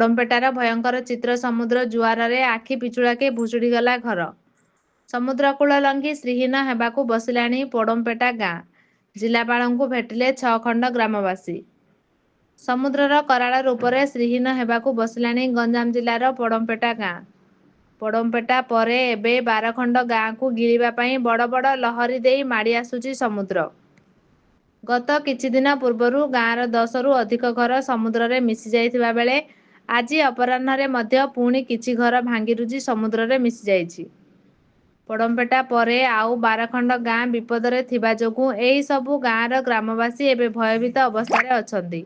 ପୋଡମ୍ପେଟାର ଭୟଙ୍କର ଚିତ୍ର ସମୁଦ୍ର ଜୁଆରରେ ଆଖି ପିଛୁଳାକେ ଭୁଷୁଡ଼ିଗଲା ଘର। ସମୁଦ୍ର କୂଳ ଲଙ୍ଘି ଶ୍ରୀହୀନ ହେବାକୁ ବସିଲାଣି ପୋଡମ୍ପେଟା ଗାଁ। ଜିଲ୍ଲାପାଳଙ୍କୁ ଭେଟିଲେ 6 ଖଣ୍ଡ ଗ୍ରାମବାସୀ। ସମୁଦ୍ରର କରାଳ ରୂପରେ ଶ୍ରୀହୀନ ହେବାକୁ ବସିଲାଣି ଗଞ୍ଜାମ ଜିଲ୍ଲାର ପୋଡମ୍ପେଟା ଗାଁ। ପୋଡମ୍ପେଟା ପରେ ଏବେ 12 ଖଣ୍ଡ ଗାଁକୁ ଗିଳିବା ପାଇଁ ବଡ଼ ବଡ଼ ଲହରୀ ଦେଇ ମାଡ଼ି ଆସୁଛି ସମୁଦ୍ର। ଗତ କିଛିଦିନ ପୂର୍ବରୁ ଗାଁର 10ରୁ ଅଧିକ ଘର ସମୁଦ୍ରରେ ମିଶି ଯାଇଥିବା ବେଳେ ଆଜି ଅପରାହ୍ନରେ ମଧ୍ୟ ପୁଣି କିଛି ଘର ଭାଙ୍ଗିରୁଜି ସମୁଦ୍ରରେ ମିଶିଯାଇଛି। ପୋଡମ୍ପେଟା ପରେ ଆଉ 12 ଖଣ୍ଡ ଗାଁ ବିପଦରେ ଥିବା ଯୋଗୁଁ ଏହି ସବୁ ଗାଁର ଗ୍ରାମବାସୀ ଏବେ ଭୟଭୀତ ଅବସ୍ଥାରେ ଅଛନ୍ତି।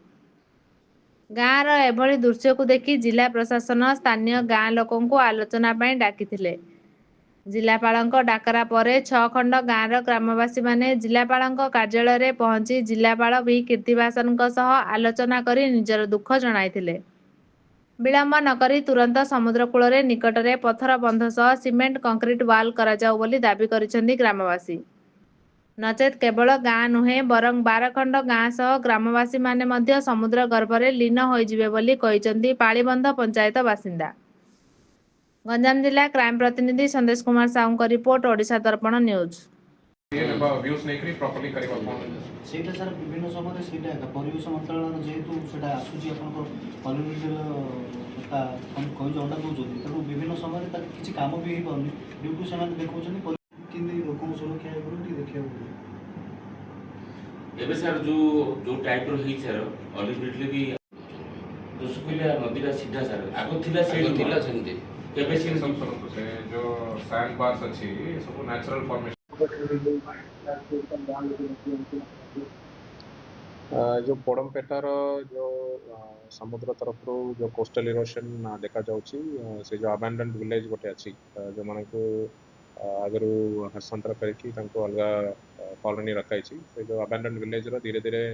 ଗାଁର ଏଭଳି ଦୃଶ୍ୟକୁ ଦେଖି ଜିଲ୍ଲା ପ୍ରଶାସନ ସ୍ଥାନୀୟ ଗାଁ ଲୋକଙ୍କୁ ଆଲୋଚନା ପାଇଁ ଡାକିଥିଲେ। ଜିଲ୍ଲାପାଳଙ୍କ ଡାକରା ପରେ 6 ଖଣ୍ଡ ଗାଁର ଗ୍ରାମବାସୀମାନେ ଜିଲ୍ଲାପାଳଙ୍କ କାର୍ଯ୍ୟାଳୟରେ ପହଞ୍ଚି ଜିଲ୍ଲାପାଳ ଭି କୀର୍ତ୍ତିବାସନଙ୍କ ସହ ଆଲୋଚନା କରି ନିଜର ଦୁଃଖ ଜଣାଇଥିଲେ। ବିଳମ୍ବ ନକରି ତୁରନ୍ତ ସମୁଦ୍ର କୂଳରେ ନିକଟରେ ପଥର ବନ୍ଧ ସହ ସିମେଣ୍ଟ କଂକ୍ରିଟ ୱାଲ୍ କରାଯାଉ ବୋଲି ଦାବି କରିଛନ୍ତି ଗ୍ରାମବାସୀ। ନଚେତ୍ କେବଳ ଗାଁ ନୁହେଁ ବରଂ 12 ଖଣ୍ଡ ଗାଁ ସହ ଗ୍ରାମବାସୀମାନେ ମଧ୍ୟ ସମୁଦ୍ର ଗର୍ଭରେ ଲୀନ ହୋଇଯିବେ ବୋଲି କହିଛନ୍ତି ପାଳିବନ୍ଧ ପଞ୍ଚାୟତ ବାସିନ୍ଦା। ଗଞ୍ଜାମ ଜିଲ୍ଲା କ୍ରାଇମ ପ୍ରତିନିଧି ସନ୍ଦେଶ କୁମାର ସାହୁଙ୍କ ରିପୋର୍ଟ, ଓଡ଼ିଶା ଦର୍ପଣ ନ୍ୟୁଜ୍। ସେଇଟା ସାର୍ ବିଭିନ୍ନ ସମୟରେ ସେଇଟା ଏକା ପରିବେଶ ମନ୍ତ୍ରଣାଳୟର ଯେହେତୁ ସେଇଟା ଆସୁଛି ଆପଣଙ୍କର ପଲ୍ୟୁଟେଡ୍ କଥା କହୁଛି ଅଣ୍ଡା ଦେଉଛନ୍ତି, ତେଣୁ ବିଭିନ୍ନ ସମୟରେ ତାର କିଛି କାମ ବି ହେଇପାରୁନି ଡ୍ୟୁଟି ସେମାନେ ଦେଖାଉଛନ୍ତି କେମିତି ଲୋକଙ୍କ ସୁରକ୍ଷା ହେଇପାରିବ ଟିକେ ଦେଖିବାକୁ ପଡ଼ିବ। ଏବେ ସାର୍ ଯୋଉ ଟାଇପ୍ର ହେଇଛି ସାର୍ ଅଲିଭିଟଲି ବି ଦୋଷକୁଲିଆ ନଦୀଟା ସିଧା ସାର୍ ଆଗ ଥିଲା ସେମିତି କେବେ ସେ जो सैंड बार्स अच्छी सब नेचुरल फॉर्मेशन जो पोडम्पेटार जो समुद्र तरफ जो कोस्टल इरोशन देखा जाउची से जो अबैंडन्ड विलेज गोटे अच्छी जो मान को आगु हस्तांतर करके अलग कॉलोनी रखाई से जो अबैंडन्ड विलेज धीरे धीरे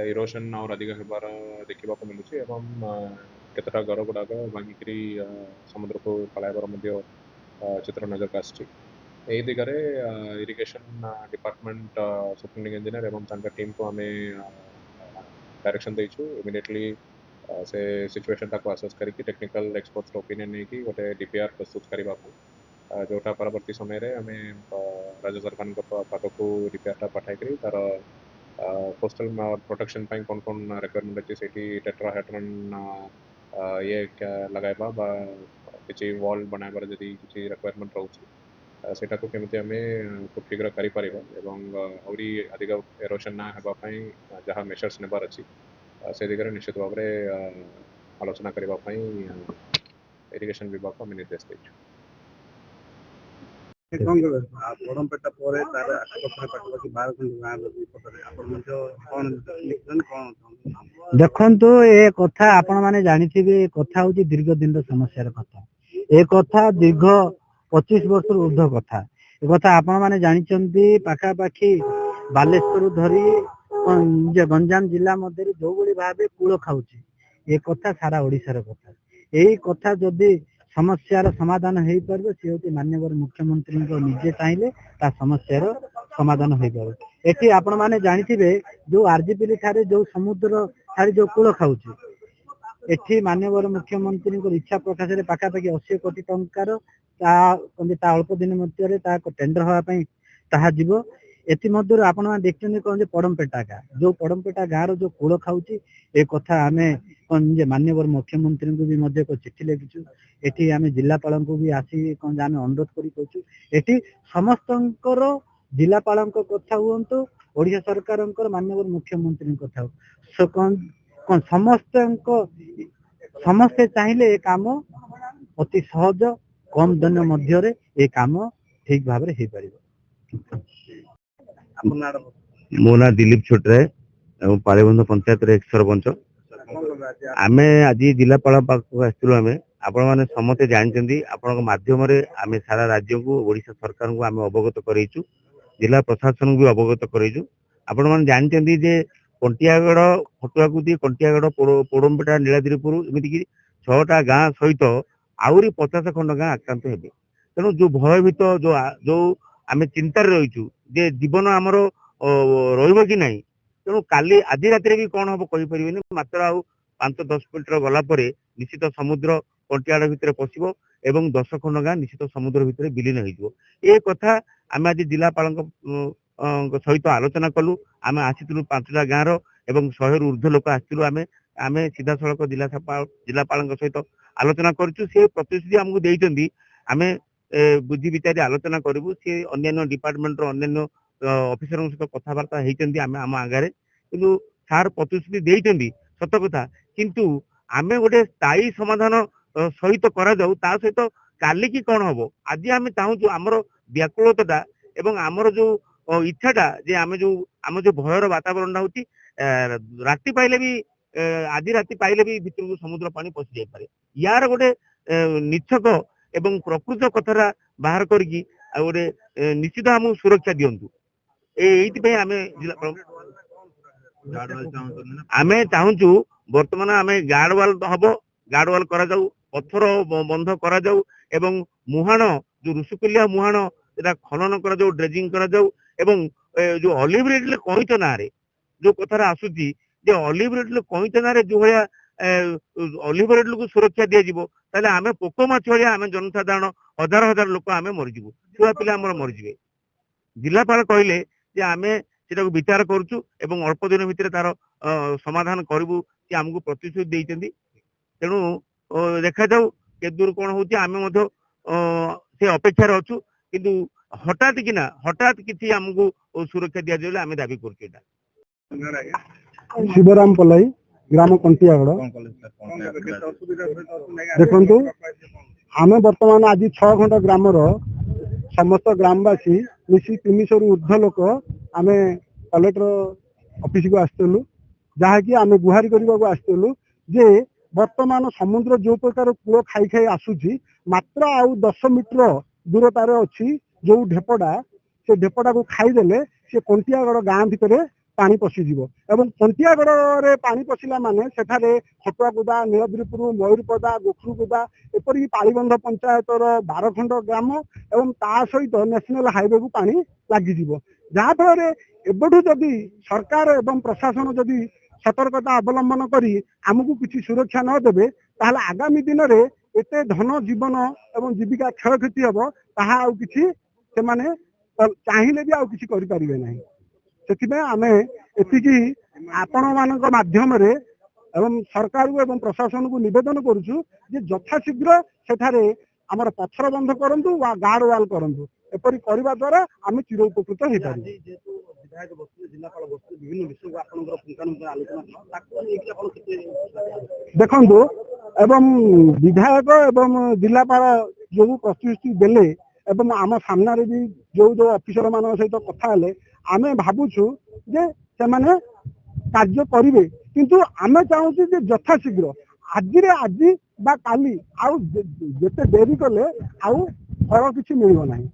इरोशन और अधिक होबार देखा मिलूँ केतटा घर गुड़ाक भांगिकी समुद्र को पलायबार चित्र नजर आसी दिगरे इरिगेशन डिपार्टमेंट सुपरिटेंडिंग इंजीनियर एवं टीम को आम डायरेक्शन देचु इमिडिएटली से सिचुएशन को आसेस करके टेक्निकल एक्सपर्ट्स ओपिनियन नहीं कि गोटे डीपीआर प्रस्तुत करने जोटा परवर्ती समय रे आम राज्य सरकार पाखक डीपीआर पठाई तार कोस्टल प्रोटेक्शन कौन कौन रिक्वायरमेंट अच्छे से टेट्राहेड्रन ये लगाइबा किसी वॉल बनाइबार जदि किसी रिक्वायरमेंट रोचे सेटा को केमती आम खूब शीघ्र करें अधिक एरोशन ना होगापी जहाँ मेजर्स नेबार अच्छी से दिगरे निश्चित भाव में आलोचना करने इरिगेशन विभाग को आम निर्देश देचु। पोडम्पेटा ପରେ ତାର ଆଖପାଖ ପାଖାପାଖି 12 ଖଣ୍ଡ ଗାଁର ବିପଦରେ ଆପଣ ମଧ୍ୟ କ'ଣ ଲିଖିଛନ୍ତି କ'ଣ? ଦେଖନ୍ତୁ ଏ କଥା ଆପଣ ମାନେ ଜାଣିଥିବେ ଏ କଥା ହଉଛି ଦୀର୍ଘ ଦିନର ସମସ୍ୟାର କଥା। ଏ କଥା ଦୀର୍ଘ 25 ବର୍ଷର ଉର୍ଦ୍ଧ୍ୱ କଥା। ଏ କଥା ଆପଣ ମାନେ ଜାଣିଛନ୍ତି ପାଖାପାଖି ବାଲେଶ୍ୱରରୁ ଧରି ଗଞ୍ଜାମ ଜିଲ୍ଲା ମଧ୍ୟରେ ଯୋଉଭଳି ଭାବେ କୂଳ ଖାଉଛି ଏ କଥା ସାରା ଓଡ଼ିଶାର କଥା। ଏଇ କଥା ଯଦି ସମସ୍ୟାର ସମାଧାନ ହେଇପାରିବ ସେ ହେଉଛି ମାନ୍ୟବର ମୁଖ୍ୟମନ୍ତ୍ରୀଙ୍କ ନିଜେ ଚାହିଁଲେ ତା ସମସ୍ୟାର ସମାଧାନ ହେଇପାରିବ। ଏଠି ଆପଣ ମାନେ ଜାଣିଥିବେ ଯୋଉ ଆରଜିପିଲି ଠାରେ ଯୋଉ ସମୁଦ୍ର ଠାରେ ଯୋଉ କୂଳ ଖାଉଛି ଏଠି ମାନ୍ୟବର ମୁଖ୍ୟମନ୍ତ୍ରୀଙ୍କ ଇଚ୍ଛା ପ୍ରକାଶରେ ପାଖାପାଖି 80 କୋଟି ଟଙ୍କାର ତା ଅଳ୍ପ ଦିନ ମଧ୍ୟରେ ତା ଟେଣ୍ଡର ହେବା ପାଇଁ ତାହା ଯିବ। ଏଥିମଧ୍ୟରୁ ଆପଣମାନେ ଦେଖିଛନ୍ତି କ'ଣ ଯେ ପଡମ୍ପେଟା ଗାଁ ଯୋଉ ପଡମ୍ପେଟା ଗାଁର ଯୋଉ କୂଳ ଖାଉଛି ଏ କଥା ଆମେ କ'ଣ ଯେ ମାନ୍ୟବର ମୁଖ୍ୟମନ୍ତ୍ରୀଙ୍କୁ ବି ମଧ୍ୟ ଏକ ଚିଠି ଲେଖିଛୁ। ଏଠି ଆମେ ଜିଲ୍ଲାପାଳଙ୍କୁ ବି ଆସି କ'ଣ ଯେ ଆମେ ଅନୁରୋଧ କରି କହୁଛୁ ଏଠି ସମସ୍ତଙ୍କର ଜିଲ୍ଲାପାଳଙ୍କ କଥା ହୁଅନ୍ତୁ ଓଡ଼ିଶା ସରକାରଙ୍କର ମାନ୍ୟବର ମୁଖ୍ୟମନ୍ତ୍ରୀଙ୍କ କଥା ହଉ କ'ଣ ସମସ୍ତେ ଚାହିଁଲେ ଏ କାମ ଅତି ସହଜ କମ ଦିନ ମଧ୍ୟରେ ଏ କାମ ଠିକ ଭାବରେ ହେଇପାରିବ। ମୋ ନାଁ ଦିलीप ଛୋଟରାୟ ଏବଂ ପାଳିବନ୍ଧ ପଞ୍ଚାୟତର ଏକ୍ସ ସରପଞ୍ଚ। ଆମେ ଆଜି ଜିଲ୍ଲାପାଳ ପାଖକୁ ଆସିଥିଲୁ। ଆମେ ଆପଣମାନେ ସମସ୍ତେ ଜାଣିଛନ୍ତି ଆପଣଙ୍କ ମାଧ୍ୟମରେ ଆମେ ସାରା ରାଜ୍ୟକୁ ଓଡ଼ିଶା ସରକାରଙ୍କୁ ଆମେ ଅବଗତ କରେଇଛୁ, ଜିଲ୍ଲା ପ୍ରଶାସନକୁ ବି ଅବଗତ କରେଇଛୁ। ଆପଣମାନେ ଜାଣିଛନ୍ତି ଯେ କଣ୍ଟିଆଗଡ଼ ଖଟୁଆକୁଦି କଣ୍ଟିଆଗଡ଼ ପୋଡମ୍ପେଟା ନୀଳାଦ୍ରିପୁର ଏମିତିକି 6ଟା ଗାଁ ସହିତ ଆହୁରି 50 ଖଣ୍ଡ ଗାଁ ଆକ୍ରାନ୍ତ ହେବେ। ତେଣୁ ଯୋଉ ଭୟଭୀତ ଯୋଉ ଆମେ ଚିନ୍ତାରେ ରହିଛୁ ଯେ ଜୀବନ ଆମର ରହିବ କି ନାହିଁ, ତେଣୁ କାଲି ଆଜି ରାତିରେ ବି କ'ଣ ହବ କହିପାରିବେନି, ମାତ୍ର ଆଉ 5-10 ମିଟର ଗଲା ପରେ ନିଶ୍ଚିତ ସମୁଦ୍ର କଣ୍ଟିଆଡ଼ ଭିତରେ ପଶିବ ଏବଂ 10 ଖଣ୍ଡ ଗାଁ ନିଶ୍ଚିତ ସମୁଦ୍ର ଭିତରେ ବିଲୀନ ହେଇଯିବ। ଏ କଥା ଆମେ ଆଜି ଜିଲ୍ଲାପାଳଙ୍କ ସହିତ ଆଲୋଚନା କଲୁ। ଆମେ ଆସିଥିଲୁ 5ଟା ଗାଁର ଏବଂ 100ରୁ ଉର୍ଦ୍ଧ୍ୱ ଲୋକ ଆସିଥିଲୁ। ଆମେ ସିଧାସଳଖ ଜିଲ୍ଲାପାଳଙ୍କ ସହିତ ଆଲୋଚନା କରିଛୁ। ସେ ପ୍ରତିଶ୍ରୁତି ଆମକୁ ଦେଇଛନ୍ତି ଆମେ ବୁଝି ବିଚାରି ଆଲୋଚନା କରିବୁ। ସେ ଅନ୍ୟାନ୍ୟ ଡିପାର୍ଟମେଣ୍ଟର ଅନ୍ୟାନ୍ୟ ଅଫିସରଙ୍କ ସହିତ କଥାବାର୍ତ୍ତା ହେଇଛନ୍ତି ଆମେ ଆମ ଆଗରେ, କିନ୍ତୁ ସାର୍ ପ୍ରତିଶ୍ରୁତି ଦେଇଛନ୍ତି ସତ କଥା, କିନ୍ତୁ ଆମେ ଗୋଟେ ସ୍ଥାୟୀ ସମାଧାନ ସହିତ କରାଯାଉ, ତା ସହିତ କାଲିକି କଣ ହବ ଆଜି ଆମେ ଚାହୁଁଛୁ। ଆମର ବ୍ୟାକୁଳତାଟା ଏବଂ ଆମର ଯୋଉ ଇଚ୍ଛାଟା ଯେ ଆମ ଯୋଉ ଭୟର ବାତାବରଣଟା ହଉଛି ରାତି ପାଇଲେ ବି ଆଜି ରାତି ପାଇଲେ ବି ଭିତରକୁ ସମୁଦ୍ର ପାଣି ପଶି ଯାଇପାରେ। ୟାର ଗୋଟେ ନିଚ୍ଛକ ଏବଂ ପ୍ରକୃତ କଥାଟା ବାହାର କରିକି ଆଉ ଗୋଟେ ନିଶ୍ଚିତ ଆମକୁ ସୁରକ୍ଷା ଦିଅନ୍ତୁ। ଏଇଥିପାଇଁ ଆମେ ଚାହୁଁଛୁ ବର୍ତ୍ତମାନ ଆମେ ଗାର୍ଡ ୱାଲ ହବ, ଗାର୍ଡ ୱାଲ କରାଯାଉ, ପଥର ବନ୍ଧ କରାଯାଉ ଏବଂ ମୁହାଣ ଯୋଉ ଋଷିକୁଲିଆ ମୁହାଣ ସେଟା ଖନନ କରାଯାଉ, ଡ୍ରେଜିଂ କରାଯାଉ ଏବଂ ଯୋଉ ଅଲିଭ ରିଡଲେ କଇଁଛ ନାଁରେ ଯୋଉ କଥାଟା ଆସୁଛି ଯେ ଅଲିଭ ରିଡଲେ କଇଁଛ ନାଁରେ ଯୋଉ ଭଳିଆ ଅଲିଭ ରିଡଲକୁ ସୁରକ୍ଷା ଦିଆଯିବ, ତାହେଲେ ଆମେ ପୋକ ମାଛ ଭଳିଆ ଆମେ ଜନସାଧାରଣ ହଜାର ହଜାର ଲୋକ ଆମେ ମରିଯିବୁ, ଛୁଆ ପିଲା ଆମର ମରିଯିବେ। ଜିଲ୍ଲାପାଳ କହିଲେ ଯେ ଆମେ ସେଟାକୁ ବିଚାର କରୁଛୁ ଏବଂ ଅଳ୍ପ ଦିନ ଭିତରେ ତାର ସମାଧାନ କରିବୁ, ସେ ଆମକୁ ପ୍ରତିଶ୍ରୁତି ଦେଇଛନ୍ତି। ତେଣୁ ଦେଖାଯାଉ କେତେ ଦୂର କଣ ହଉଛି। ଆମେ ମଧ୍ୟ ସେ ଅପେକ୍ଷାରେ ଅଛୁ, କିନ୍ତୁ ହଠାତ୍ କିଛି ଆମକୁ ସୁରକ୍ଷା ଦିଆଯିବ ବୋଲି ଆମେ ଦାବି କରୁଛୁ। ଏଇଟା ଶିବରାମ ପଲାଇ, ଗ୍ରାମ କଣ୍ଟିଆଗଡ଼। ଦେଖନ୍ତୁ, ଆମେ ବର୍ତ୍ତମାନ ଆଜି 6 ଖଣ୍ଡ ଗ୍ରାମର ସମସ୍ତ ଗ୍ରାମବାସୀ ମିଶି 300ରୁ ଉର୍ଦ୍ଧ୍ୱ ଲୋକ ଆମେ କଲେକ୍ଟର ଅଫିସକୁ ଆସିଥିଲୁ, ଯାହାକି ଆମେ ଗୁହାରି କରିବାକୁ ଆସିଥିଲୁ ଯେ ବର୍ତ୍ତମାନ ସମୁଦ୍ର ଯୋଉ ପ୍ରକାର କୂଳ ଖାଇ ଖାଇ ଆସୁଛି, ମାତ୍ର ଆଉ 10 ମିଟର ଦୂରତାରେ ଅଛି ଯୋଉ ଢେପଟା, ସେ ଢେପଟାକୁ ଖାଇଦେଲେ ସେ କଣ୍ଟିଆଗଡ଼ ଗାଁ ଭିତରେ ପାଣି ପଶିଯିବ ଏବଂ କଣ୍ଟିଆଗଡ଼ରେ ପାଣି ପଶିଲା ମାନେ ସେଠାରେ ଖଟୁଆକୁଦା, ନୀଳଗିରିପୁର, ମୟୂରପଦା, ଗୋଖରୁକୁଦା ଏପରିକି ପାଳିବନ୍ଧ ପଞ୍ଚାୟତର 12 ଖଣ୍ଡ ଗ୍ରାମ ଏବଂ ତା ସହିତ ନ୍ୟାସନାଲ ହାଇୱେକୁ ପାଣି ଲାଗିଯିବ। ଯାହାଫଳରେ ଏବେଠୁ ଯଦି ସରକାର ଏବଂ ପ୍ରଶାସନ ଯଦି ସତର୍କତା ଅବଲମ୍ବନ କରି ଆମକୁ କିଛି ସୁରକ୍ଷା ନ ଦେବେ, ତାହେଲେ ଆଗାମୀ ଦିନରେ ଏତେ ଧନ ଜୀବନ ଏବଂ ଜୀବିକା କ୍ଷୟକ୍ଷତି ହେବ, ତାହା ଆଉ କିଛି ସେମାନେ ଚାହିଁଲେ ବି ଆଉ କିଛି କରିପାରିବେ ନାହିଁ। ସେଥିପାଇଁ ଆମେ ଏତିକି ଆପଣମାନଙ୍କ ମାଧ୍ୟମରେ ଏବଂ ସରକାରକୁ ଏବଂ ପ୍ରଶାସନକୁ ନିବେଦନ କରୁଛୁ ଯେ ଯଥାଶୀଘ୍ର ସେଠାରେ ଆମର ପଥର ବନ୍ଧ କରନ୍ତୁ ବା ଗାର୍ଡ ୱାଲ କରନ୍ତୁ। ଏପରି କରିବା ଦ୍ୱାରା ଆମେ ଚିର ଉପକୃତ ହେଇପାରିବୁ। ଦେଖନ୍ତୁ, ଏବଂ ବିଧାୟକ ଏବଂ ଜିଲ୍ଲାପାଳ ଯୋଉ ପ୍ରତିଶ୍ରୁତି ଦେଲେ ଏବଂ ଆମ ସାମ୍ନାରେ ବି ଯୋଉ ଅଫିସର ମାନଙ୍କ ସହିତ କଥା ହେଲେ, ଆମେ ଭାବୁଛୁ ଯେ ସେମାନେ କାର୍ଯ୍ୟ କରିବେ, କିନ୍ତୁ ଆମେ ଚାହୁଁଛୁ ଯେ ଯଥାଶୀଘ୍ର ଆଜି ବା କାଲି, ଆଉ ଯେତେ ଡେରି କଲେ ଆଉ ଫଳ କିଛି ମିଳିବ ନାହିଁ।